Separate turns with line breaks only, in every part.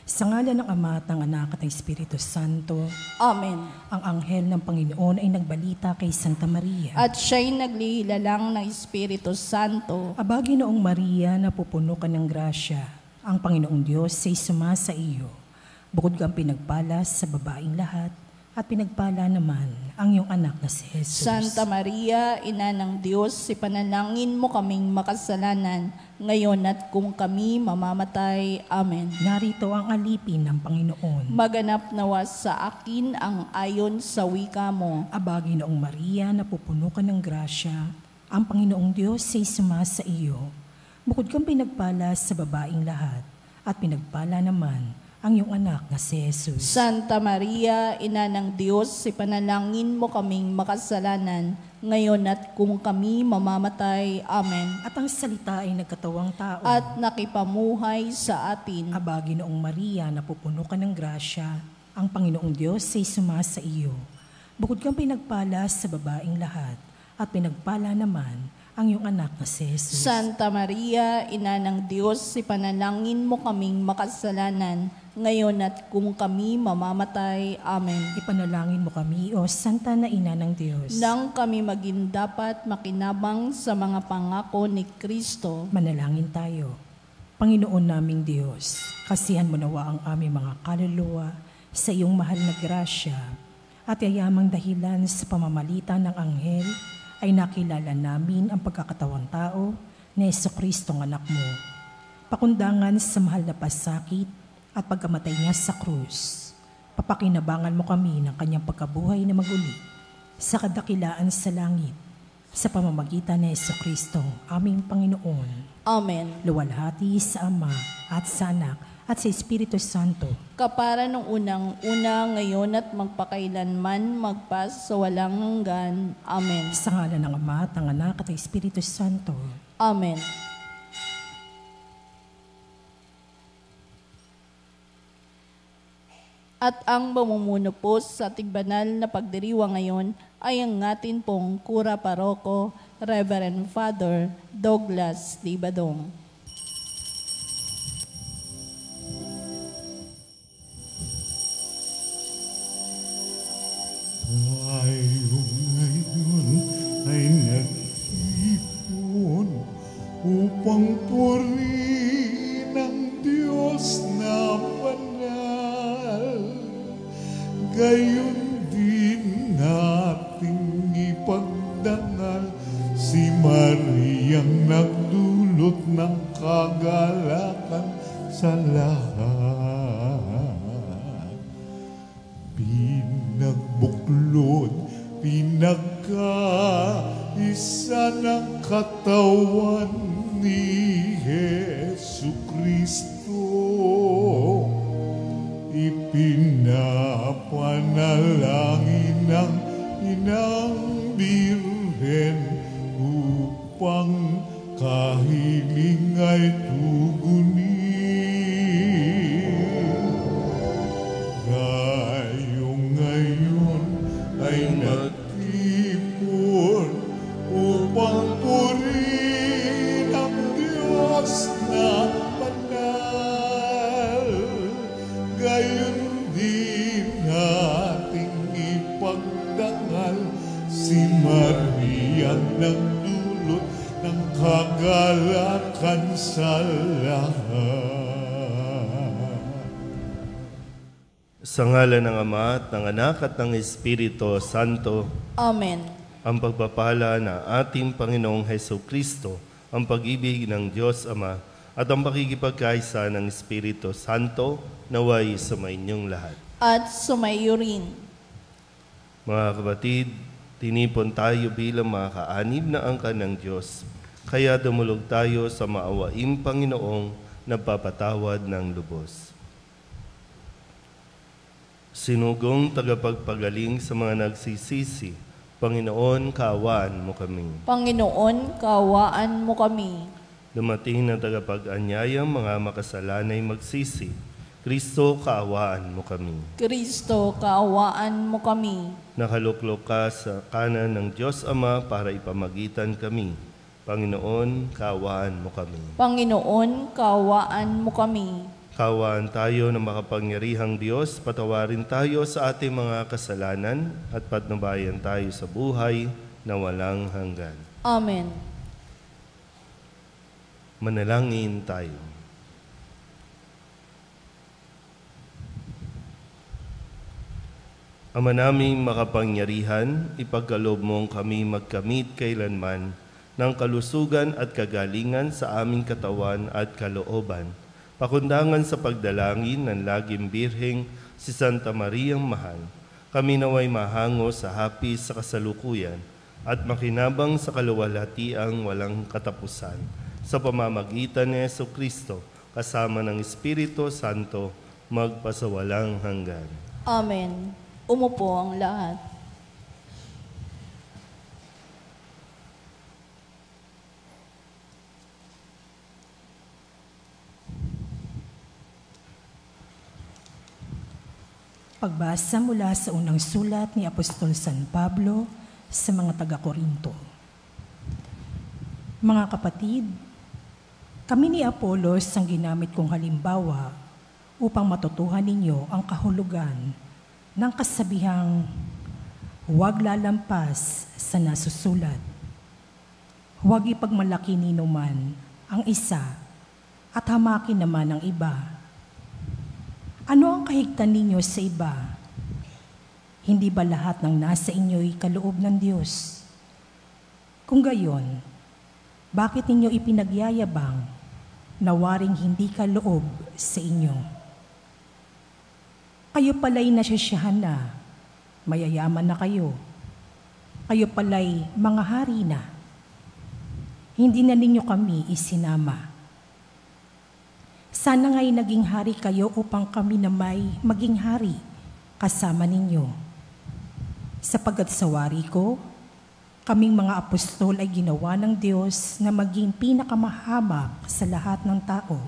Sa ngalan ng Ama at ng Anak at ng Espiritu Santo.
Amen.
Ang anghel ng Panginoon ay nagbalita kay Santa Maria.
At siya'y naglihilalang ng Espiritu Santo.
Aba, Ginoong Maria, napupuno ka ng grasya. Ang Panginoong Diyos ay sumasa iyo. Bukod kang pinagpala sa babaeng lahat, at pinagpala naman ang iyong anak na si Jesus.
Santa Maria, Ina ng Diyos, ipanalangin mo kaming makasalanan, ngayon at kung kami mamamatay. Amen.
Narito ang alipin ng Panginoon.
Maganap nawa sa akin ang ayon sa wika mo.
Aba, Ginoong Maria, napupuno ka ng grasya. Ang Panginoong Diyos ay sumasa iyo. Bukod kang pinagpala sa babaeng lahat, at pinagpala naman ang iyong anak na si Jesus.
Santa Maria, Ina ng Diyos, ipanalangin mo kaming makasalanan, ngayon at kung kami mamamatay. Amen.
At ang salita ay nagkatawang tao.
At nakipamuhay sa atin.
Aba, Ginoong Maria, napupuno ka ng grasya. Ang Panginoong Diyos ay sumasa iyo. Bukod kang pinagpala sa babaeng lahat, at pinagpala naman ang iyong anak na si Jesus.
Santa Maria, Ina ng Diyos, ipanalangin mo kaming makasalanan, ngayon at kung kami mamamatay. Amen.
Ipanalangin mo kami, O Santa na Ina ng Diyos.
Nang kami maging dapat makinabang sa mga pangako ni Kristo.
Manalangin tayo. Panginoon naming Diyos, kasihan mo nawa ang aming mga kaluluwa sa iyong mahal na grasya, at yayamang dahilan sa pamamalitan ng anghel, ay nakilala namin ang pagkakatawang tao na Jesucristo ang anak mo. Pakundangan sa mahal na pasakit at pagkamatay niya sa krus, papakinabangan mo kami ng kanyang pagkabuhay na maguli sa kadakilaan sa langit, sa pamamagitan ni Jesucristo, aming Panginoon.
Amen.
Luwalhati sa Ama at sa Anak at sa Espiritu Santo.
Kapara nung unang-una, ngayon at magpakailanman, magpas sa walang hanggan. Amen.
Sa ngalan ng Ama at ng Anak at ng Espiritu Santo.
Amen. At ang mamumuno po sa ating banal na pagdiriwang ngayon ay ang atin pong Kura Paroko, Reverend Father Douglas Libadong.
Tayo ngayon ay nag-ipon upang purihin ang Diyos na banal. Gayon din nating ipagdangal si Mariang nagdulot ng kagalakan sa lahat. Pinagbuklod, pinagkaisa ng katawan ni Jesucristo. Ipinapanalangin ng Inang Birhen upang kahiling ay tugunin. Ngayon ay nagtipon upang purihin ang Diyos na banal. Gayon din nating ipagdangal si Maria nagdulot ng kagalakan sa lahat.
Sa ngalan ng Ama at ng Anak at ng Espiritu Santo.
Amen.
Ang pagpapala na ating Panginoong Jesucristo, ang pag-ibig ng Diyos Ama, at ang pakikipagkaisa ng Espiritu Santo, naway sumainyong lahat.
At sumaiyo rin.
Mga kapatid, tinipon tayo bilang mga kaanib na angkan ng Diyos, kaya dumulog tayo sa maawaing Panginoong nagpapatawad ng lubos. Sinugong tagapagpagaling sa mga nagsisisi, Panginoon, kaawaan mo kami.
Panginoon, kaawaan mo kami.
Dumating na tagapag-anyayang mga makasalanay magsisi, Kristo, kaawaan mo kami.
Kristo, kaawaan mo kami.
Nakaluklok ka sa kanan ng Diyos Ama para ipamagitan kami. Panginoon, kaawaan mo kami.
Panginoon, kaawaan mo kami.
Kawaan tayo ng makapangyarihang Diyos, patawarin tayo sa ating mga kasalanan at patnubayan tayo sa buhay na walang hanggan.
Amen.
Manalangin tayo. Ama naming makapangyarihan, ipagkaloob mong kami magkamit kailanman ng kalusugan at kagalingan sa aming katawan at kalooban. Pakundangan sa pagdalangin ng laging birheng si Santa Mariang Mahal, kami naway mahango sa hapis sa kasalukuyan at makinabang sa kaluwalhatiang walang katapusan sa pamamagitan ni Jesucristo kasama ng Espiritu Santo magpasawalang hanggan.
Amen. Umupo ang lahat.
Pagbasa mula sa unang sulat ni Apostol San Pablo sa mga taga-Korinto. Mga kapatid, kami ni Apolos ang ginamit kong halimbawa upang matutuhan ninyo ang kahulugan ng kasabihang huwag lalampas sa nasusulat. Huwag ipagmalaki ninuman ang isa at hamakin naman ang iba. Ano ang kahigtan ninyo sa iba? Hindi ba lahat ng nasa inyo'y kaloob ng Diyos? Kung gayon, bakit ninyo ipinagyayabang na waring hindi kaloob sa inyo? Kayo pala'y nasisiyahan na, mayayaman na kayo. Kayo pala'y mga hari na. Hindi na ninyo kami isinama. Sana nga'y naging hari kayo upang kami na may maging hari kasama ninyo. Sapagkat sa wari ko, kaming mga apostol ay ginawa ng Diyos na maging pinakamahamak sa lahat ng tao.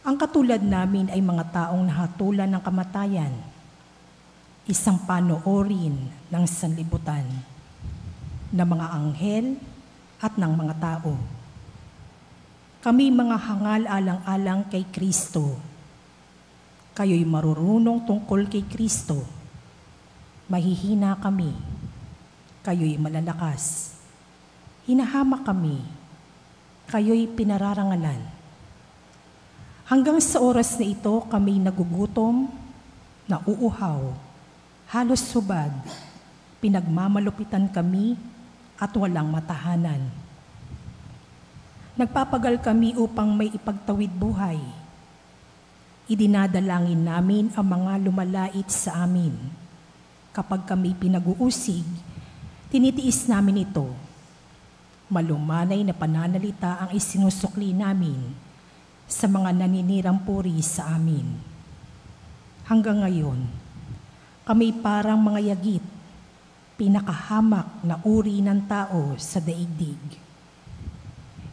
Ang katulad namin ay mga taong nahatulan ng kamatayan, isang panoorin ng sanlibutan, ng mga anghel at ng mga tao. Kami mga hangal alang-alang kay Kristo. Kayo'y marurunong tungkol kay Kristo. Mahihina kami. Kayo'y malalakas. Hinahamak kami. Kayo'y pinararangalan. Hanggang sa oras na ito, kami nagugutom, nauuhaw, halos subad, pinagmamalupitan kami at walang matahanan. Nagpapagal kami upang may ipagtawid buhay. Idinadalangin namin ang mga lumalait sa amin. Kapag kami pinag-uusig, tinitiis namin ito. Malumanay na pananalita ang isinusukli namin sa mga naninirang puri sa amin. Hanggang ngayon, kami parang mga yagit, pinakahamak na uri ng tao sa daigdig.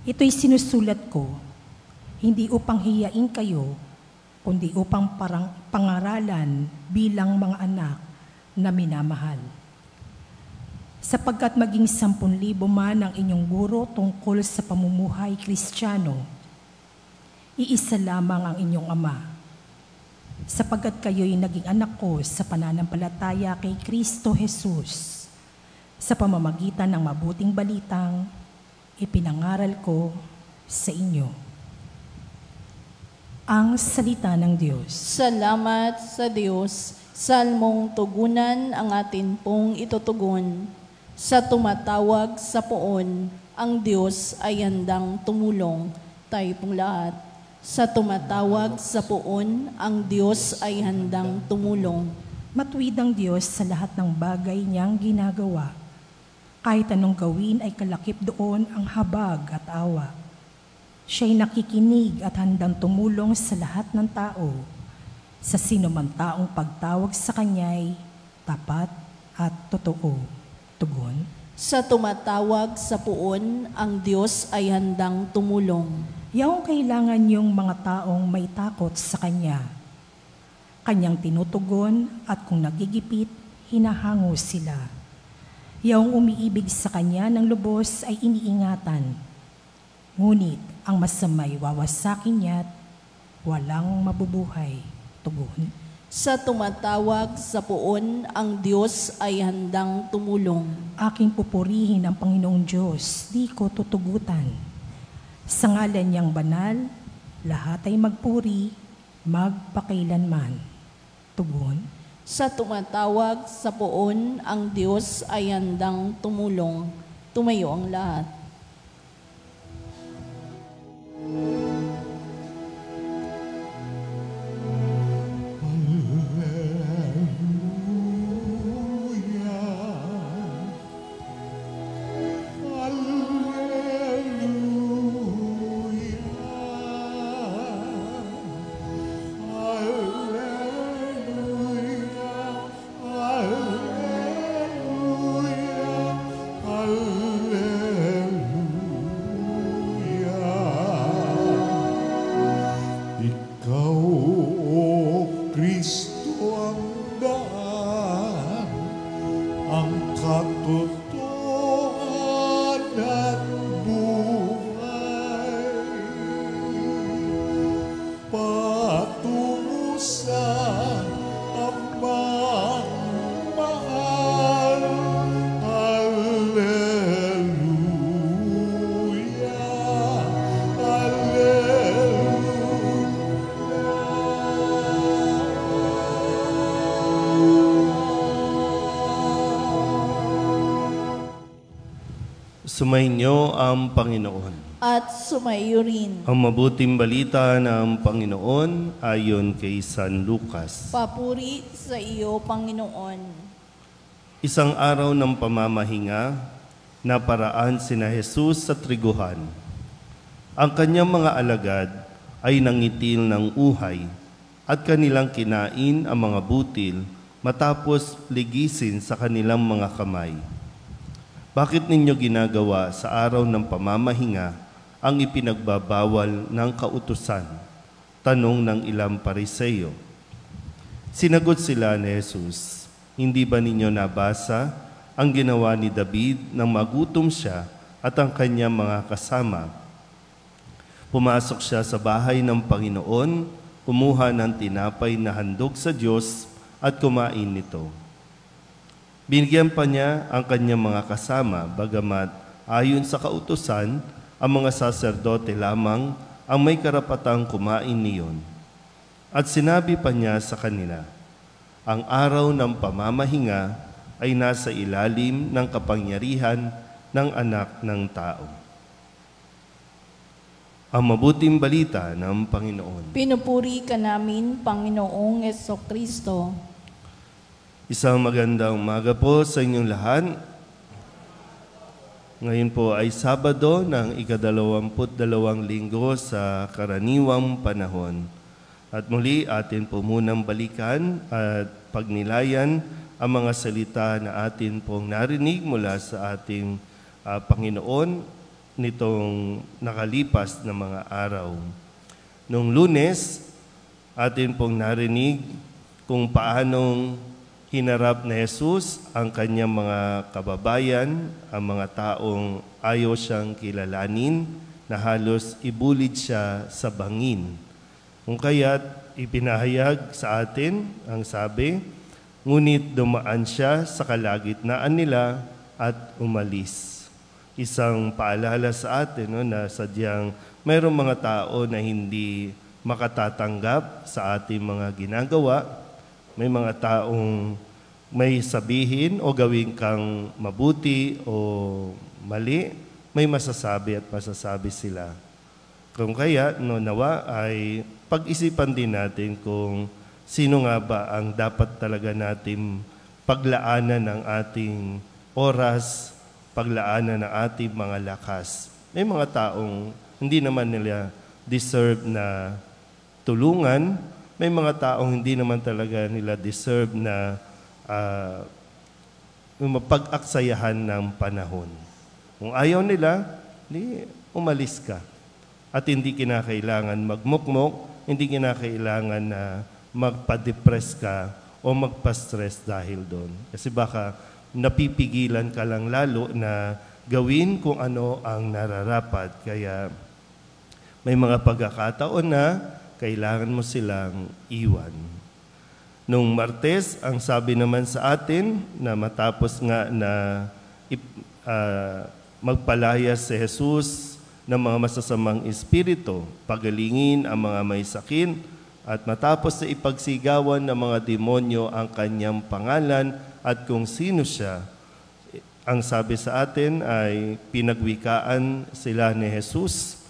Ito'y sinusulat ko, hindi upang hiyain kayo, kundi upang pangaralan bilang mga anak na minamahal. Sapagkat maging 10,000 man ang inyong guro tungkol sa pamumuhay Kristiyano, iisa lamang ang inyong Ama. Sapagkat kayo'y naging anak ko sa pananampalataya kay Kristo Jesus, sa pamamagitan ng mabuting balitang ipinangaral ko sa inyo. Ang salita ng Diyos.
Salamat sa Diyos. Salmong tugunan ang atin pong itutugon. Sa tumatawag sa poon, ang Diyos ay handang tumulong. Tayo pong lahat. Sa tumatawag sa poon, ang Diyos ay handang tumulong.
Matuwid ang Diyos sa lahat ng bagay niyang ginagawa. Kahit anong gawin ay kalakip doon ang habag at awa. Siya'y nakikinig at handang tumulong sa lahat ng tao. Sa sino man taong pagtawag sa Kanya'y tapat at totoo. Tugon.
Sa tumatawag sa poon, ang Diyos ay handang tumulong.
Yaong kailangan yung mga taong may takot sa Kanya. Kanyang tinutugon at kung nagigipit, hinahango sila. Yaong umiibig sa Kanya ng lubos ay iniingatan. Ngunit ang masamay wawasakin niya't walang mabubuhay. Tugon.
Sa tumatawag sa poon, ang Diyos ay handang tumulong.
Aking pupurihin ang Panginoong Diyos, di ko tutugutan. Sa ngalan niyang banal, lahat ay magpuri, magpakailanman. Tugon.
Sa tumatawag sa poon, ang Diyos ay handang tumulong. Tumayo ang lahat.
Sumainyo ang Panginoon.
At sumayo rin.
Ang mabuting balita ng Panginoon ayon kay San Lucas.
Papuri sa iyo, Panginoon.
Isang araw ng pamamahinga, naparaan sina Jesus sa triguhan. Ang kanyang mga alagad ay nangitil ng uhay at kanilang kinain ang mga butil matapos ligisin sa kanilang mga kamay. Bakit ninyo ginagawa sa araw ng pamamahinga ang ipinagbabawal ng kautusan? Tanong ng ilang Pariseo. Sinagot sila ni Jesus, hindi ba ninyo nabasa ang ginawa ni David nang magutom siya at ang kanyang mga kasama? Pumasok siya sa bahay ng Panginoon, kumuha ng tinapay na handog sa Diyos at kumain nito. Binigyan pa niya ang kanyang mga kasama, bagamat ayon sa kautusan, ang mga saserdote lamang ang may karapatang kumain niyon. At sinabi pa niya sa kanila, ang araw ng pamamahinga ay nasa ilalim ng kapangyarihan ng Anak ng Tao. Ang mabuting balita ng Panginoon.
Pinupuri ka namin, Panginoong Jesucristo.
Isang magandang umaga po sa inyong lahat. Ngayon po ay Sabado ng ika-22 linggo sa karaniwang panahon. At muli atin po munang balikan at pagnilayan ang mga salita na atin pong narinig mula sa ating Panginoon nitong nakalipas na mga araw. Noong Lunes, atin pong narinig kung paanong hinarap na Jesus ang kanyang mga kababayan, ang mga taong ayaw siyang kilalanin, na halos ibulid siya sa bangin. Kung kaya't ipinahayag sa atin ang sabi, ngunit dumaan siya sa kalagitnaan nila at umalis. Isang paalala sa atin na sadyang mayroong mga tao na hindi makatatanggap sa ating mga ginagawa. May mga taong may sabihin o gawin kang mabuti o mali, may masasabi at masasabi sila. Kung kaya, nawa ay pag-isipan din natin kung sino nga ba ang dapat talaga natin paglaanan ng ating oras, paglaanan ng ating mga lakas. May mga taong hindi naman nila deserve na tulungan, may mga taong hindi naman talaga nila deserve na mapag-aksayahan ng panahon. Kung ayaw nila, umalis ka. At hindi kinakailangan magmukmok, hindi kinakailangan na magpa-depress ka o magpa-stress dahil doon. Kasi baka napipigilan ka lang lalo na gawin kung ano ang nararapat. Kaya may mga pagkakataon na kailangan mo silang iwan. Nung Martes, ang sabi naman sa atin na matapos nga na magpalaya si Jesus ng mga masasamang espiritu, pagalingin ang mga may sakit, at matapos na ipagsigawan ng mga demonyo ang kanyang pangalan at kung sino siya, ang sabi sa atin ay pinagwikaan sila ni Jesus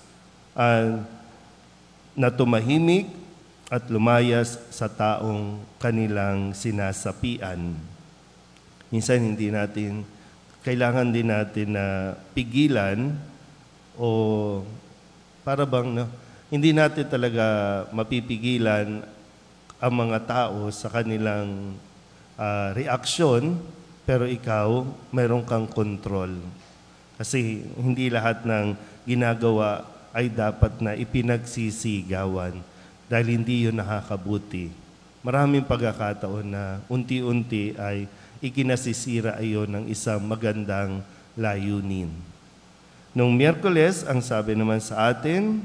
na tumahimik at lumayas sa taong kanilang sinasapian. Minsan kailangan din natin na pigilan o para bang hindi natin talaga mapipigilan ang mga tao sa kanilang reaksyon, pero ikaw, mayroon kang kontrol. Kasi hindi lahat ng ginagawa ay dapat na ipinagsisigawan dahil hindi yun nakakabuti. Maraming pagkakataon na unti-unti ay ikinasisira ayon ng isang magandang layunin. Nung Miyerkules, ang sabi naman sa atin,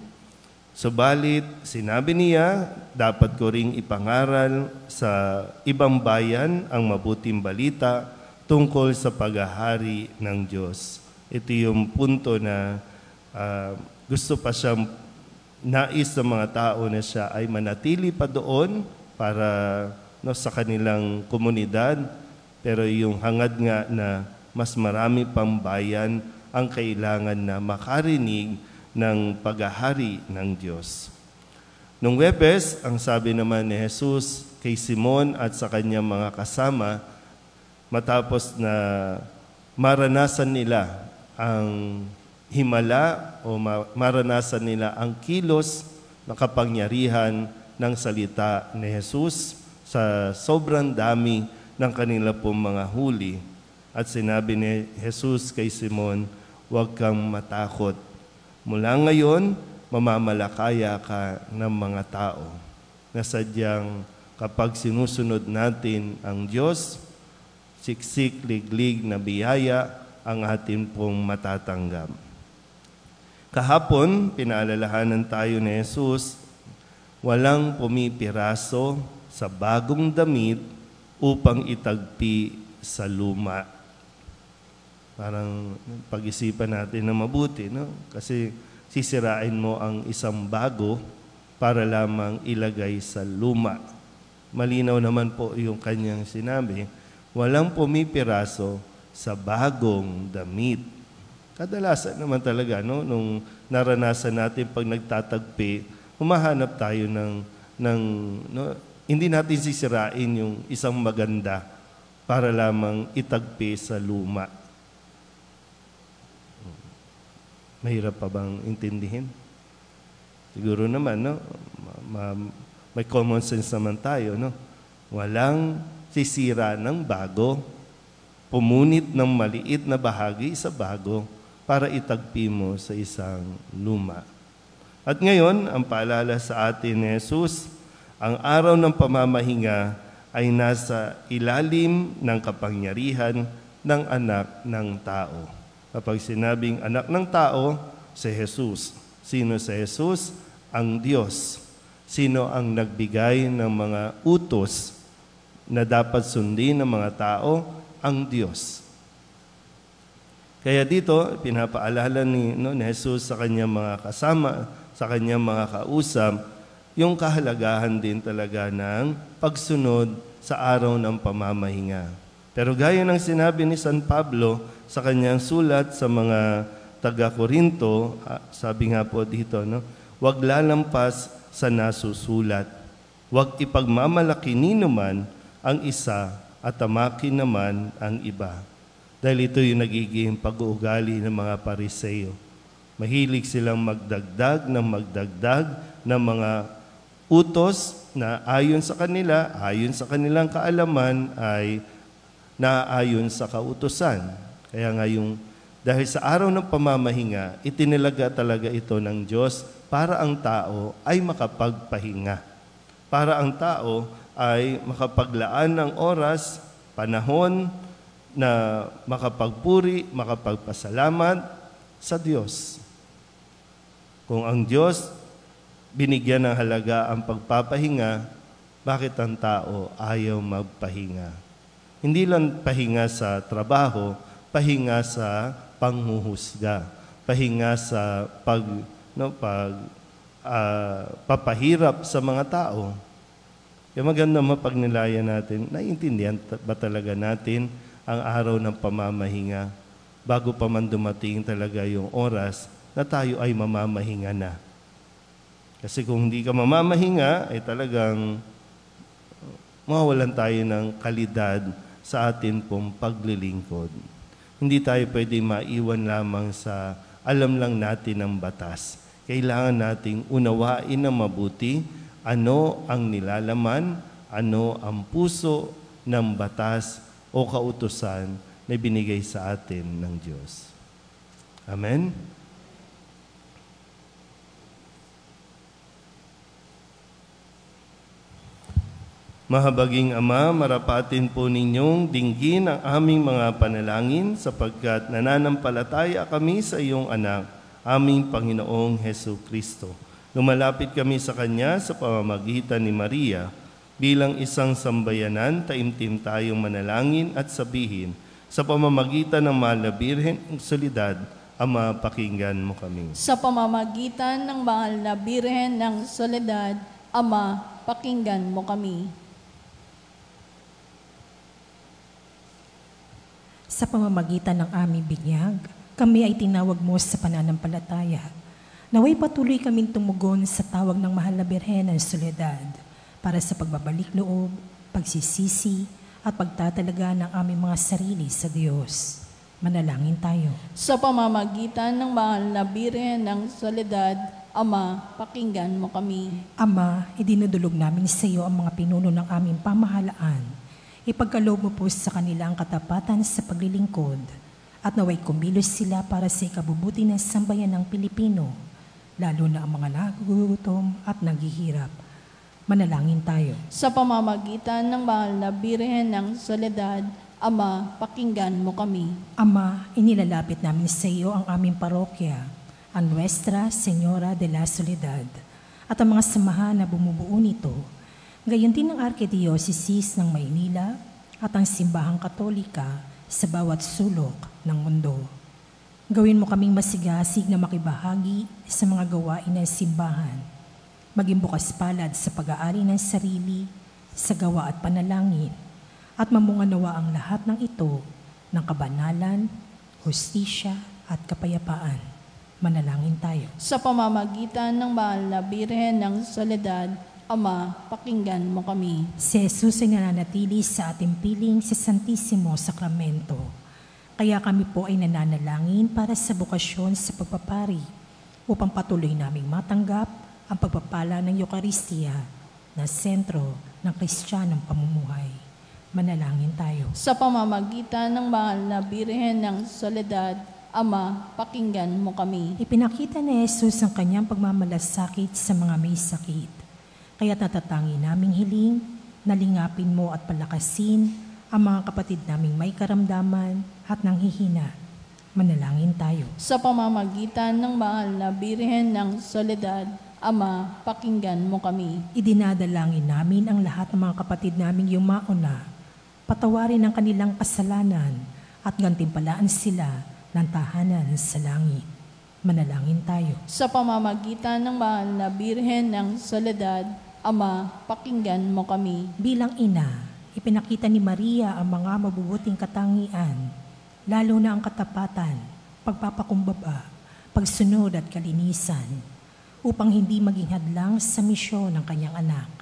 subalit sinabi niya, dapat ko ring ipangaral sa ibang bayan ang mabuting balita tungkol sa paghahari ng Diyos. Ito yung punto na gusto pa siyang nais ng mga tao na siya ay manatili pa doon para sa kanilang komunidad, pero yung hangad nga na mas marami pang bayan ang kailangan na makarinig ng paghahari ng Diyos. Nung Huwebes, ang sabi naman ni Jesus kay Simon at sa kanyang mga kasama, matapos na maranasan nila ang himala o maranasan nila ang kilos na kapangyarihan ng salita ni Jesus sa sobrang dami ng kanila pong mga huli. At sinabi ni Jesus kay Simon, huwag kang matakot. Mula ngayon, mamamalakaya ka ng mga tao. Na sadyang kapag sinusunod natin ang Diyos, siksik, liglig na biyaya ang atin pong matatanggap. Kahapon, pinaalalahanan tayo ni Jesus, walang pumipiraso sa bagong damit upang itagpi sa luma. Parang pag-isipan natin na mabuti, no? Kasi sisirain mo ang isang bago para lamang ilagay sa luma. Malinaw naman po yung kanyang sinabi, walang pumipiraso sa bagong damit. Kadalasan naman talaga, no? Nung naranasan natin pag nagtatagpi, humahanap tayo hindi natin sisirain yung isang maganda para lamang itagpi sa luma. Mahirap pa bang intindihin? Siguro naman, no? May common sense naman tayo, no? Walang sisira ng bago, pumunit ng maliit na bahagi sa bago para itagpi mo sa isang luma. At ngayon, ang paalala sa atin ni Jesus, ang araw ng pamamahinga ay nasa ilalim ng kapangyarihan ng anak ng tao. Kapag sinabing anak ng tao, si Jesus. Sino si Jesus? Ang Diyos. Sino ang nagbigay ng mga utos na dapat sundin ng mga tao? Ang Diyos. Kaya dito, pinapaalala ni Jesus sa kanyang mga kasama, sa kanyang mga kausap, yung kahalagahan din talaga ng pagsunod sa araw ng pamamahinga. Pero gaya ng sinabi ni San Pablo sa kanyang sulat sa mga taga-Korinto, sabi nga po dito, no, huwag lalampas sa nasusulat. Huwag ipagmamalaki ninuman ang isa at tamakin naman ang iba. Dahil ito yung nagiging pag-uugali ng mga Pariseo. Mahilig silang magdagdag ng mga utos na ayon sa kanila, ayon sa kanilang kaalaman ay naaayon sa kautusan. Kaya nga dahil sa araw ng pamamahinga, itinilaga talaga ito ng Diyos para ang tao ay makapagpahinga. Para ang tao ay makapaglaan ng oras, panahon na makapagpuri, makapagpasalamat sa Diyos. Kung ang Diyos binigyan ng halaga ang pagpapahinga, bakit ang tao ayaw magpahinga? Hindi lang pahinga sa trabaho, pahinga sa panghuhusga, pahinga sa papahirap sa mga tao. Yung maganda mapagnilayan natin, naiintindihan ba talaga natin ang araw ng pamamahinga bago pa man dumating talaga yung oras na tayo ay mamamahinga na. Kasi kung hindi ka mamamahinga, ay talagang mawawalan tayo ng kalidad sa atin pong paglilingkod. Hindi tayo pwede maiwan lamang sa alam lang natin ang batas. Kailangan nating unawain ng mabuti ano ang nilalaman, ano ang puso ng batas o kautusan na binigay sa atin ng Diyos. Amen? Mahabaging Ama, marapatin po ninyong dinggin ang aming mga panalangin sapagkat nananampalataya kami sa iyong anak, aming Panginoong Hesu Kristo. Lumalapit kami sa Kanya sa pamamagitan ni Maria. Bilang isang sambayanan, taimtim tayong manalangin at sabihin, sa pamamagitan ng mahal na Birhen ng Solidad, Ama, pakinggan mo kami.
Sa pamamagitan ng mahal na Birhen ng Soledad, Ama, pakinggan mo kami.
Sa pamamagitan ng aming binyag, kami ay tinawag mo sa pananampalataya. Naway patuloy kaming tumugon sa tawag ng mahal na Birhen ng Soledad para sa pagbabalik loob, pagsisisi, at pagtatalaga ng aming mga sarili sa Diyos. Manalangin tayo.
Sa pamamagitan ng mahal na Birhen ng Soledad, Ama, pakinggan mo kami.
Ama, idinudulog namin sa iyo ang mga pinuno ng aming pamahalaan. Ipagkaloob mo po sa kanila ang katapatan sa paglilingkod at naway kumilos sila para sa ikabubuti ng sambayan ng Pilipino, lalo na ang mga nagugutom at naghihirap. Manalangin tayo.
Sa pamamagitan ng mahal na Birhen ng Soledad, Ama, pakinggan mo kami.
Ama, inilalapit namin sa iyo ang aming parokya, ang Nuestra Señora de la Soledad, at ang mga samahan na bumubuo nito, gayon din ang Arkidiocese ng Maynila at ang Simbahang Katolika sa bawat sulok ng mundo. Gawin mo kaming masigasig na makibahagi sa mga gawain ng simbahan. Maging bukas palad sa pag-aari ng sarili, sa gawa at panalangin, at mamunganawa ang lahat ng ito ng kabanalan, hustisya at kapayapaan. Manalangin tayo.
Sa pamamagitan ng mahal na Birhen ng Soledad, Ama, pakinggan mo kami.
Si Jesus ay nananatili sa ating piling sa Santisimo Sakramento. Kaya kami po ay nananalangin para sa bukasyon sa pagpapari upang patuloy naming matanggap ang pagpapala ng Eucharistia na sentro ng Kristiyanong pamumuhay. Manalangin tayo.
Sa pamamagitan ng mahal na Birhen ng Soledad, Ama, pakinggan mo kami.
Ipinakita ni Jesus ang kanyang pagmamalasakit sa mga may sakit. Kaya't natatangi naming hiling, nalingapin mo at palakasin ang mga kapatid naming may karamdaman at nanghihina. Manalangin tayo.
Sa pamamagitan ng mahal na Birhen ng Soledad, Ama, pakinggan mo kami.
Idinadalangin namin ang lahat ng mga kapatid naming yumauna, patawarin ang kanilang kasalanan at gantimpalaan sila ng tahanan sa langit. Manalangin tayo.
Sa pamamagitan ng mahal na Birhen ng Soledad, Ama, pakinggan mo kami.
Bilang ina, ipinakita ni Maria ang mga mabubuting katangian, lalo na ang katapatan, pagpapakumbaba, pagsunod at kalinisan, upang hindi maging hadlang sa misyon ng kanyang anak.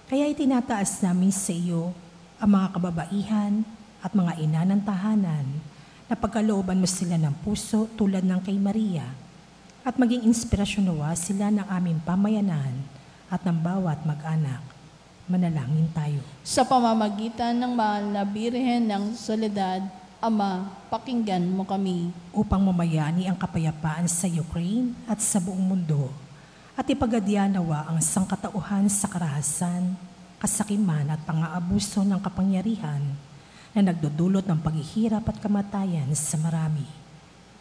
Kaya itinataas namin sa iyo ang mga kababaihan at mga ina ng tahanan na pagkalooban mo sila ng puso tulad ng kay Maria at maging inspirasyon nawa sila ng aming pamayanan at ng bawat mag-anak. Manalangin tayo.
Sa pamamagitan ng mahal na Birhen ng Soledad, Ama, pakinggan mo kami.
Upang mamayani ang kapayapaan sa Ukraine at sa buong mundo at ipagadya nawa ang sangkatauhan sa karahasan, kasakiman at pang-aabuso ng kapangyarihan na nagdudulot ng paghihirap at kamatayan sa marami.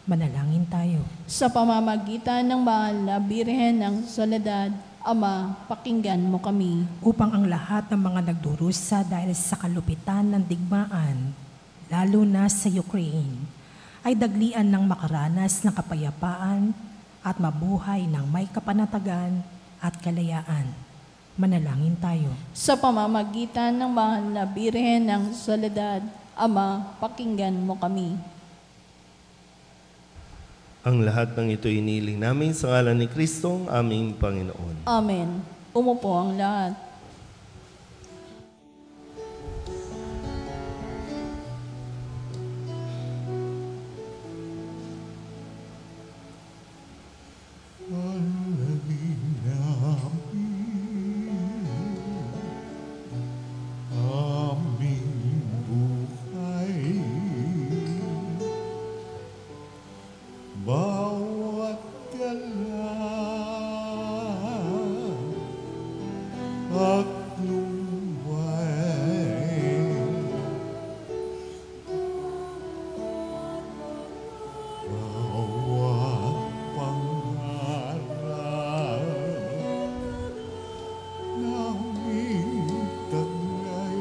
Manalangin tayo.
Sa pamamagitan ng mahal na Birhen ng Soledad, Ama, pakinggan mo kami.
Upang ang lahat ng mga nagdurusa dahil sa kalupitan ng digmaan, lalo na sa Ukraine, ay daglian ng makaranas ng kapayapaan at mabuhay ng may kapanatagan at kalayaan. Manalangin tayo.
Sa pamamagitan ng mahal na Birhen ng Soledad, Ama, pakinggan mo kami.
Ang lahat ng ito iniling namin sa ngalan ni Kristo, aming Panginoon.
Amen. Umupo ang lahat.
Bawat galaw at lumbay, bawat pangarap naming taglay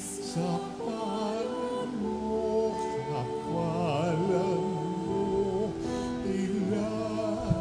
sa pagmumakawalan mo ilalagay.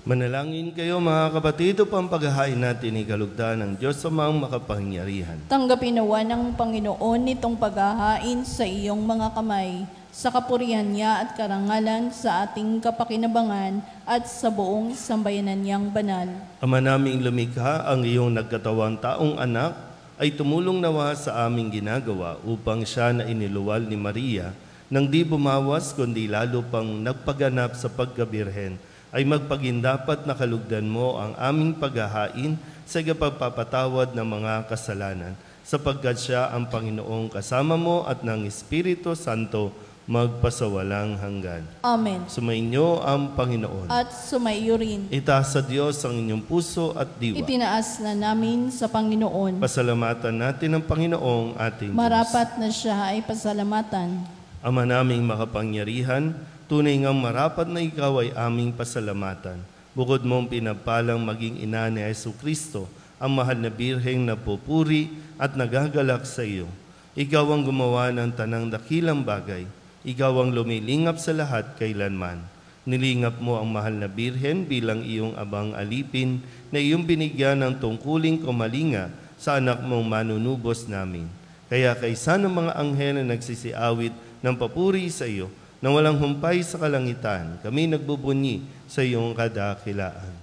Manalangin kayo mga kapatid upang paghahain natin ni kalugdan ng Diyos Amang makapangyarihan.
Tanggapin nawa ng Panginoon itong paghahain sa iyong mga kamay, sa kapurihan niya at karangalan sa ating kapakinabangan at sa buong sambayanan niyang banal.
Ama naming lumikha, ang iyong nagkatawang taong anak ay tumulong nawa sa aming ginagawa upang siya na iniluwal ni Maria nang di bumawas kundi lalo pang nagpaganap sa pagkabirhen ay magpagindapat na kalugdan mo ang aming paghahain sa pagpapatawad ng mga kasalanan, sapagkat siya ang Panginoong kasama mo at ng Espiritu Santo magpasawalang hanggan.
Amen.
Sumainyo ang Panginoon.
At sumaiyo rin.
Itaas sa Diyos ang inyong puso at diwa.
Itinaas na namin sa Panginoon.
Pasalamatan natin ang Panginoong ating Diyos.
Marapat na siya ay pasalamatan.
Ama naming makapangyarihan, tunay ngang marapat na ikaw ay aming pasalamatan. Bukod mong pinapalang maging ina ni Jesucristo, ang mahal na birheng napupuri at nagagalak sa iyo. Ikaw ang gumawa ng tanang dakilang bagay. Ikaw ang lumilingap sa lahat kailanman. Nilingap mo ang mahal na birhen bilang iyong abang alipin na iyong binigyan ng tungkuling kumalinga sa anak mong manunubos namin. Kaya kaysa ng mga anghel na nagsisiawit ng papuri sa iyo, na walang humpay sa kalangitan, kami nagbubunyi sa iyong kadakilaan.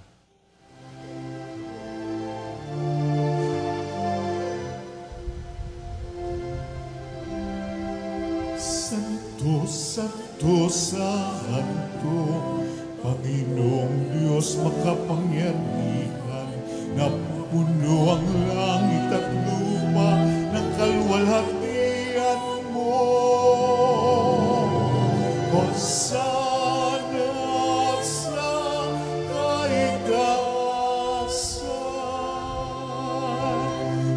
Santo, Santo, Santo, Panginoong Diyos makapangyarihan, na puno ang langit at lupa ng kalwalhatian mo. Hosana sa kaitaasan,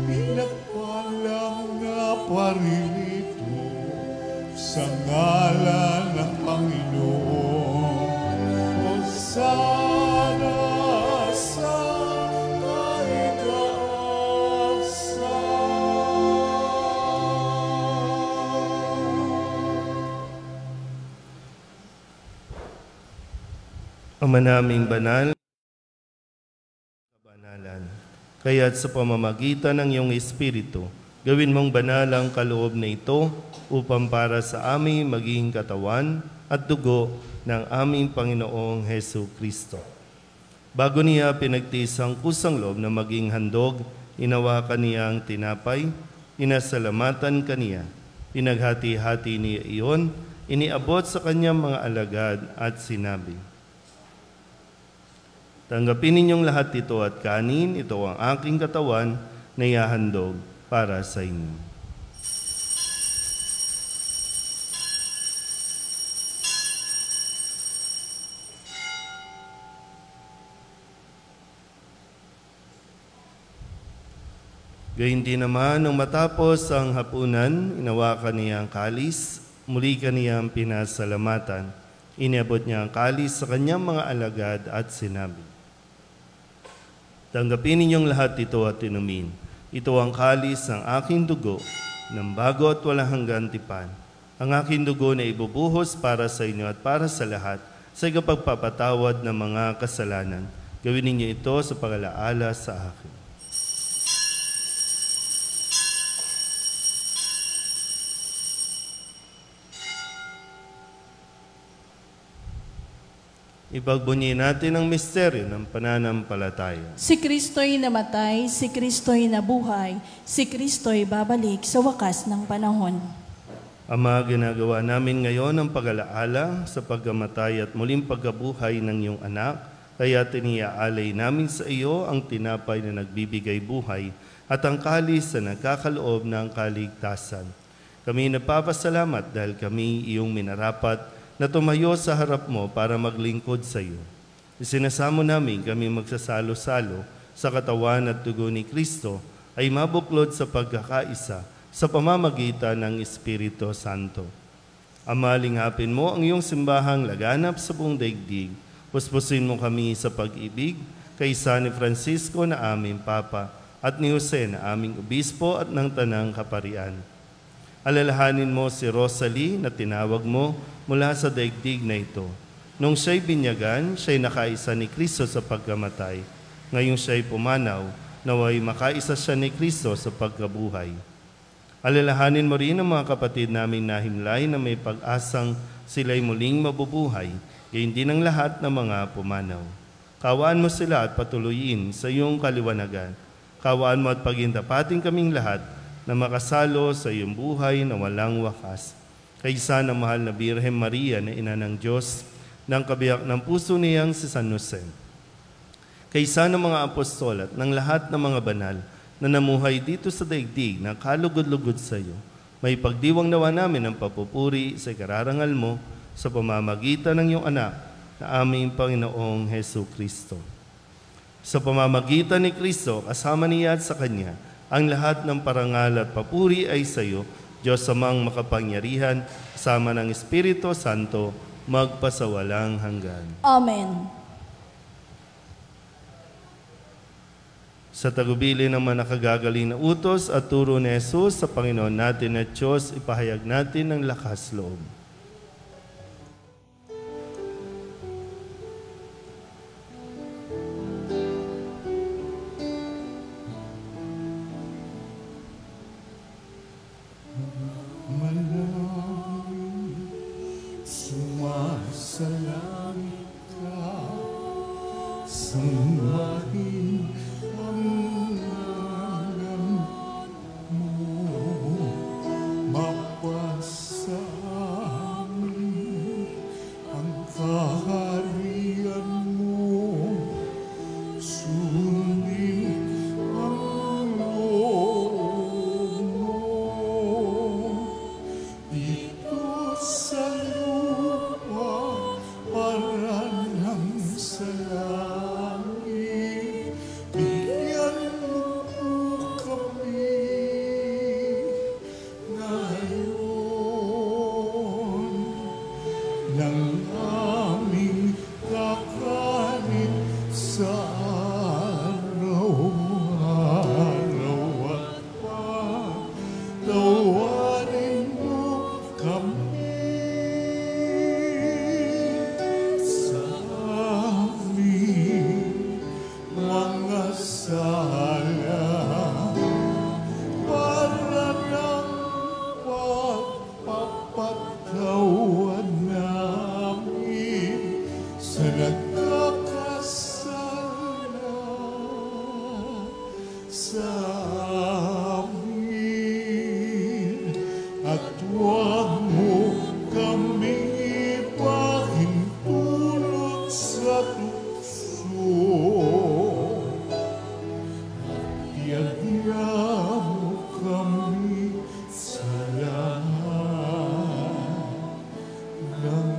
pinagpalang na parilito sa ngalan ng Panginoon. Hosana sa
Ama naming banal, kabanalan, kaya't sa pamamagitan ng iyong Espiritu, gawin mong banal ang kaloob na ito upang para sa aming maging katawan at dugo ng aming Panginoong Jesucristo. Bago niya pinagtiis ang kusang loob na maging handog, inawakan niya ang tinapay, inasalamatan kaniya, pinaghati-hati niya iyon, iniabot sa kanyang mga alagad at sinabi, tanggapin ninyong lahat ito at kanin, ito ang aking katawan na ihahandog para sa inyo. Gayun din naman, nung matapos ang hapunan, inawakan niya ang kalis, muli kaniyang pinasalamatan. Iniabot niya ang kalis sa kanyang mga alagad at sinabi, "Tanggapin ninyong lahat ito at inumin. Ito ang kalis ng aking dugo, ng bago at walang hanggang tipan. Ang aking dugo na ibubuhos para sa inyo at para sa lahat sa ikapagpapatawad ng mga kasalanan. Gawin ninyo ito sa pag-alaala sa akin." Ipagbunyi natin ang misteryo ng pananampalataya.
Si Kristo'y namatay, si Kristo'y nabuhay, si Kristo'y babalik sa wakas ng panahon.
Ama, ginagawa namin ngayon ang pag-alaala sa pagkamatay at muling pagkabuhay ng iyong anak, kaya tiniaalay namin sa iyo ang tinapay na nagbibigay buhay at ang kalis na nagkakaloob ng kaligtasan. Kami nagpapasalamat dahil kami iyong minarapat na tumayo sa harap mo para maglingkod sa iyo. Isinasamo namin kami magsasalo-salo sa katawan at dugo ni Kristo ay mabuklod sa pagkakaisa sa pamamagitan ng Espiritu Santo. Ama, lingapin mo ang iyong simbahang laganap sa buong daigdig. Puspusin mo kami sa pag-ibig kaysa ni Francisco na aming Papa at ni Jose na aming Obispo at ng Tanang Kaparian. Alalahanin mo si Rosalie na tinawag mo mula sa daigdig na ito. Nung siya'y binyagan, siya'y nakaisa ni Kristo sa pagkamatay. Ngayong siya'y pumanaw, naway makaisa siya ni Kristo sa pagkabuhay. Alalahanin mo rin ang mga kapatid naming nahimlay na may pag-asang sila'y muling mabubuhay, gayon din ang lahat ng mga pumanaw. Kawaan mo sila at patuloyin sa iyong kaliwanagan. Kawaan mo at pagintapatin kaming lahat na makasalo sa iyong buhay na walang wakas. Kaysa ng mahal na Birhen Maria na ina ng Diyos, ng kabiyak ng puso niyang si San Jose. Kaysa ng mga apostol at ng lahat ng mga banal na namuhay dito sa daigdig na kalugod-lugod sa iyo, may pagdiwang nawa namin ang papupuri sa kararangal mo sa pamamagitan ng iyong anak na aming Panginoong Hesu Kristo. Sa pamamagitan ni Kristo, kasama niya at sa Kanya, ang lahat ng parangal at papuri ay sa iyo, Diyos amang makapangyarihan, kasama ng Espiritu Santo, magpasawalang hanggan.
Amen.
Sa tagubilin ng mga nakagagaling na utos at turo ni Jesus sa Panginoon natin at Diyos, ipahayag natin ng lakas loob.
Sumasalangit ka, sambahin ang ngalan mo, mapasa amin ang kaharian mo, sundin ang loob mo, dito sa lupa para ng sa langit. Bigyan mo po kami ngayon ng aming kakanin sa araw-araw at patawarin mo kami sa aming mga sala para ng pagpapatawad namin sa nagkakasala sa amin, at huwag mo kaming ipahintulot sa tukso, at iagya mo kami sa lahat ng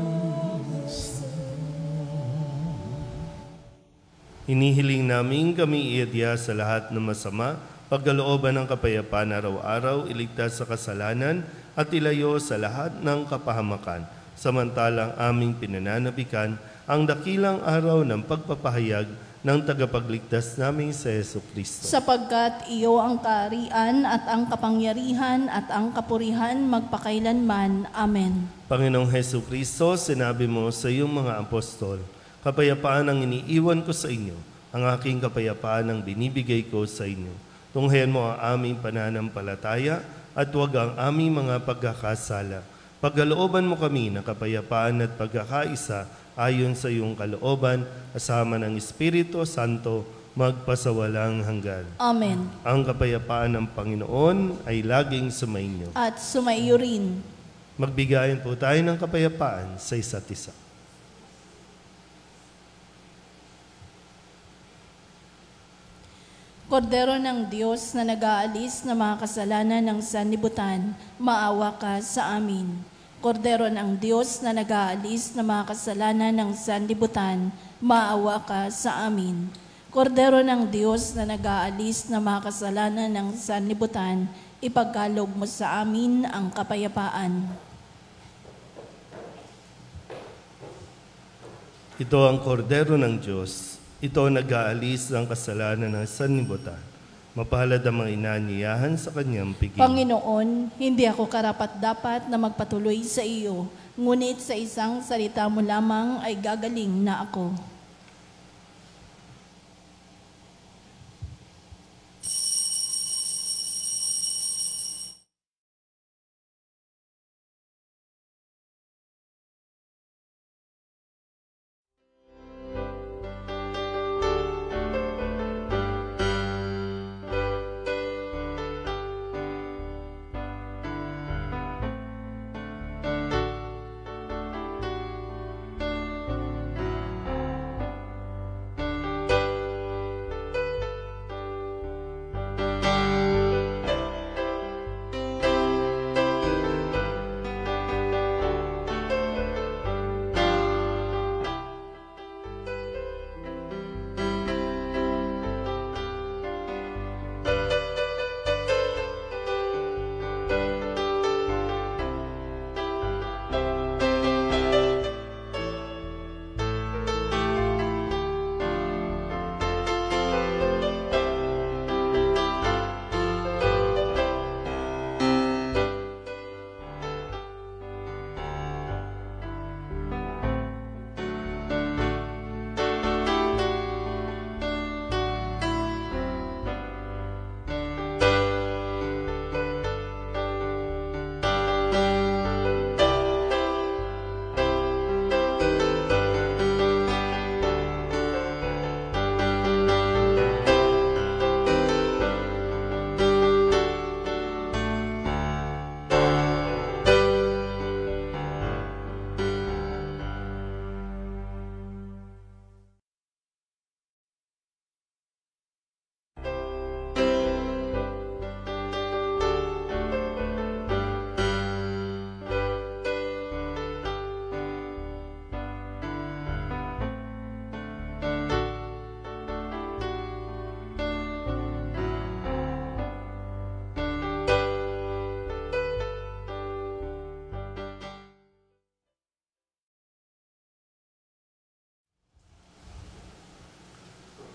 Hinihiling namin kami iadya sa lahat ng masama, pagkalooban ng kapayapaan araw-araw, iligtas sa kasalanan, at ilayo sa lahat ng kapahamakan. samantalang aming pinananabikan ang dakilang araw ng pagpapahayag ng tagapagligtas naming sa Jesucristo.
Sapagkat iyo ang kaharian at ang kapangyarihan at ang kapurihan magpakailanman. Amen.
Panginoong Jesucristo, sinabi mo sa iyong mga apostol, kapayapaan ang iniiwan ko sa inyo, ang aking kapayapaan ang binibigay ko sa inyo. Tunghayan mo ang aming pananampalataya at huwag ang aming mga pagkakasala. Pagkalooban mo kami ng kapayapaan at pagkakaisa ayon sa iyong kalooban, kasama ng Espiritu Santo, magpasawalang hanggan.
Amen.
Ang kapayapaan ng Panginoon ay laging sumainyo.
At sumaiyo rin.
Magbigayan po tayo ng kapayapaan sa isa't isa.
Kordero ng Diyos na nag-aalis ng mga kasalanan ng sanlibutan, maawa ka sa amin. Kordero ng Diyos na nag-aalis ng mga kasalanan ng sanlibutan, maawa ka sa amin. Kordero ng Diyos na nag-aalis ng mga kasalanan ng sanlibutan, ipagkaloob mo sa amin ang kapayapaan.
Ito ang kordero ng Diyos. Ito nag-aalis ng kasalanan ng sanlibutan. Mapalad ang mga inaanyayahan sa kanyang piging.
Panginoon, hindi ako karapat-dapat na magpatuloy sa iyo, ngunit sa isang salita mo lamang ay gagaling na ako.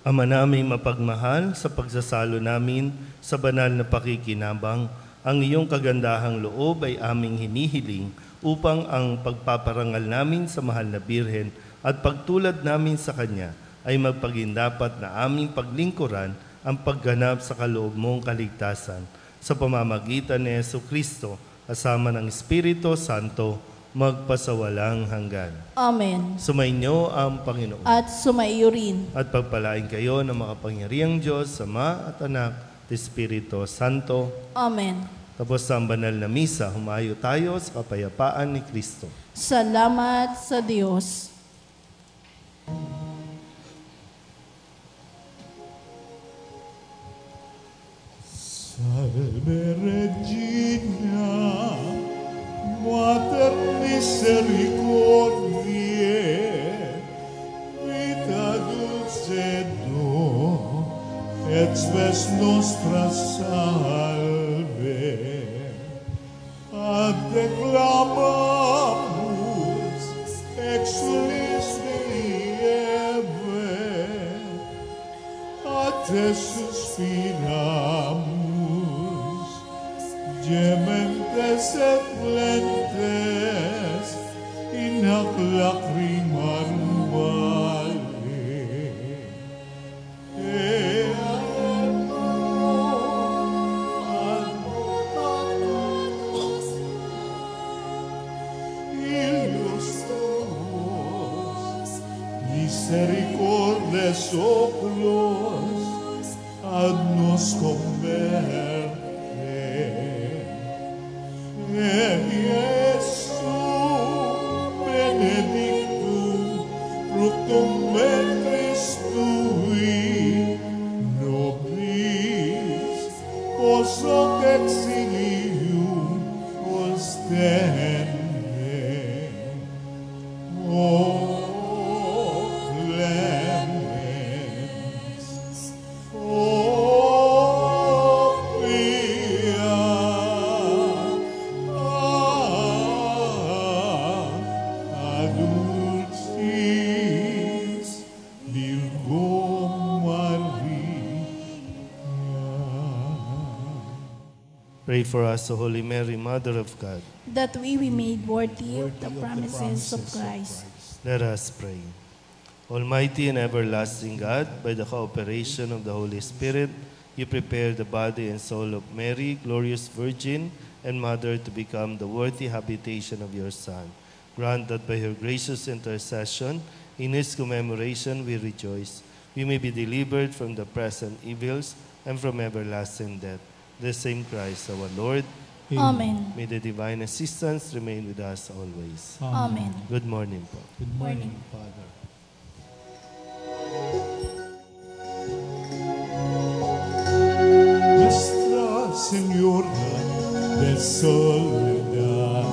Ama naming mapagmahal, sa pagsasalo namin sa banal na pakikinabang, ang iyong kagandahang loob ay aming hinihiling upang ang pagpaparangal namin sa mahal na Birhen at pagtulad namin sa Kanya ay magpagindapat na aming paglingkuran ang pagganap sa kaloob mong kaligtasan sa pamamagitan ni Jesucristo kasama ng Espiritu Santo magpasawalang hanggan.
Amen.
Sumainyo ang Panginoon.
At sumaiyo rin.
At pagpalain kayo ng makapangyarihang Diyos, Ama at Anak at Espiritu Santo.
Amen.
Tapos sa banal na misa, humayo tayo sa kapayapaan ni Kristo.
Salamat sa Diyos.
Salve Regina, Mater misericordiae, vita dulcedo, et spes nostra salve. Ad declamamus te suspiramos, gementes et flentes, in hac lacrimarum vale. Misericordes oculos ad nos converte. Iesu benedictum fructum ventris tui, nobis post hoc exilium ostende.
Pray for us, O Holy Mary, Mother of God.
that we be made worthy of the promises of Christ.
Let us pray. Almighty and everlasting God, by the cooperation of the Holy Spirit, you prepare the body and soul of Mary, glorious Virgin and Mother, to become the worthy habitation of your Son. Grant that by your gracious intercession, in his commemoration we rejoice. We may be delivered from the present evils and from everlasting death. The same Christ our Lord.
Amen.
May the divine assistance remain with us always.
Amen.
Good morning po.
Good morning,
Morning.
Father.
Nuestra Señora de Soledad,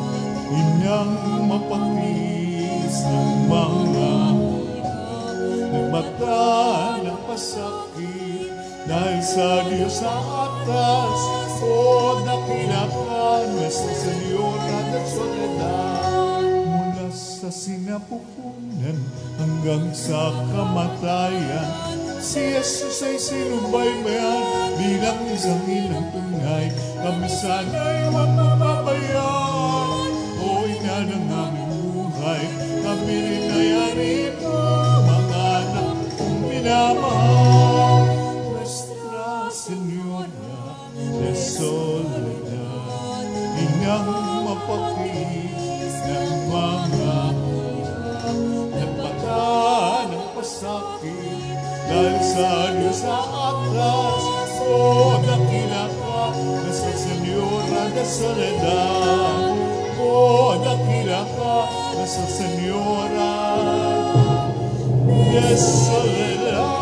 inyang mapakis ng mga nagmata ng pasakit dahil sa Diyos sa atas. O dakila ka, Nuestra Señora de Soledad, mula sa sinapupunan hanggang sa kamatayan, si Jesus ay sinubaybayan bilang isang inang tunay. Kami sana'y magpapabayan, o ina ng aming buhay. Kami rin ay arito, mga anak kong minamahal. Nuestra Señora de Soledad, inyang mapakis ng mga nagmata ng pasakit dahil sa Diyos sa atlas. O dakila ka, Nuestra Señora de Soledad. O dakila ka, Nuestra Señora de Soledad.